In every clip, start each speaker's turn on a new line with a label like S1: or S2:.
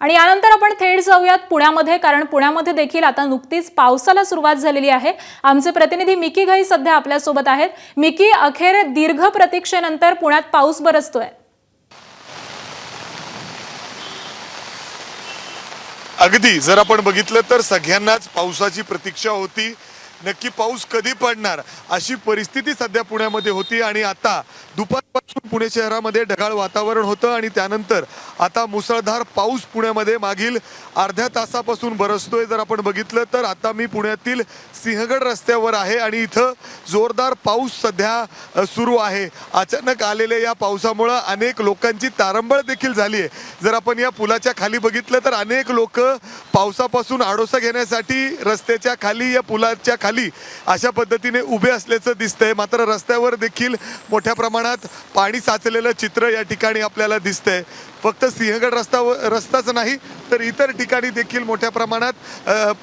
S1: आणि यानंतर आपण थेट जाऊयात पुण्यामध्ये, कारण पुण्यामध्ये देखील आता नुकतीच पावसाला सुरुवात झालेली आहे। आमचे प्रतिनिधी मिकी घाई सध्या आपल्या सोबत आहेत। मिकी, अखेर दीर्घ प्रतीक्षेनंतर पुण्यात पाऊस बरसतोय।
S2: अगदी जर आपण बघितलं तर सगळ्यांनाच पावसाची प्रतीक्षा होती। नक्की पाऊस कधी पडणार अशी परिस्थिती सध्या पुण्यामध्ये होती आणि आता दुपारपासून पुणे शहरामध्ये ढगाळ वातावरण होतं आणि त्यानंतर आता मुसळधार पाऊस पुण्यामध्ये मागील अर्ध्या तासापासून बरसतोय। जर आपण बघितलं तर आता मी पुण्यातील सिंहगड रस्त्यावर आहे आणि इथं जोरदार पाऊस सध्या सुरू आहे। अचानक आलेल्या या पावसामुळे अनेक लोकांची तारंबळ देखील झाली आहे। जर आपण या पुलाच्या खाली बघितलं तर अनेक लोक पावसापासून आडोसा घेण्यासाठी रस्त्याच्या खाली या पुलाच्या खाली अशा पद्धतीने उभे असल्याचं दिसतंय। मात्र रस्त्यावर देखील मोठ्या प्रमाणात पाणी साचलेलं चित्र या ठिकाणी आपल्याला दिसतंय। फक्त सिंहगड रस्ताच नाही तर इतर ठिकाणी देखील मोठ्या प्रमाणात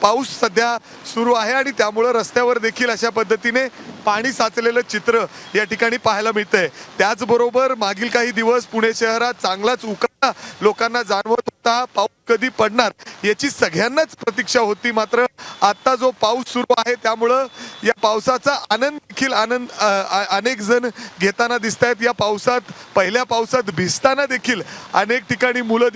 S2: पाऊस सध्या सुरू आहे आणि त्यामुळे रस्त्यावर देखील अशा पद्धतीने पाणी साचलेलं चित्र या ठिकाणी पाहायला मिळतंय। त्याचबरोबर मागील काही दिवस पुणे शहरात चांगलाच उकाडा लोकांना जाणवत होता। पाऊस कधी पडणार याची सगळ्यांनाच प्रतीक्षा होती। मात्र आता जो पाऊस सुरू आहे त्यामुळं या पावसाचा आनंद देखील अनेक जण घेताना दिसत आहेत। या पावसात पहिल्या पावसात भिजताना देखील अनेक ठिकाणी मुलं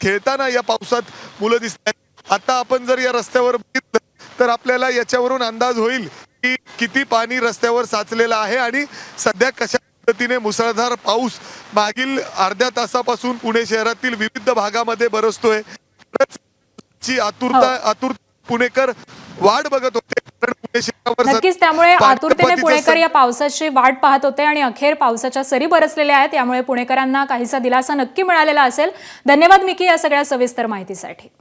S2: खेळताना या पावसात मुलं दिसतात। आता आपण जर या रस्त्यावर बघितलं तर आपल्याला याच्यावरून अंदाज होईल की किती पाणी रस्त्यावर साचलेलं आहे आणि सध्या कशा पद्धतीने मुसळधार पाऊस मागील अर्ध्या तासापासून पुणे शहरातील विविध भागामध्ये बरसतोय। आतुरता पुणेकर वाट बघत होते, कारण पुणे शहरावर
S1: नक्कीच त्यामुळे आतुरतेने पुणेकर या पावसाची वाट पाहत होते आणि अखेर पावसाच्या सरी बरसलेल्या आहेत। त्यामुळे पुणेकरांना काहीसा दिलासा नक्की मिळालेला असेल। धन्यवाद मिकी या सगळ्या सविस्तर माहितीसाठी।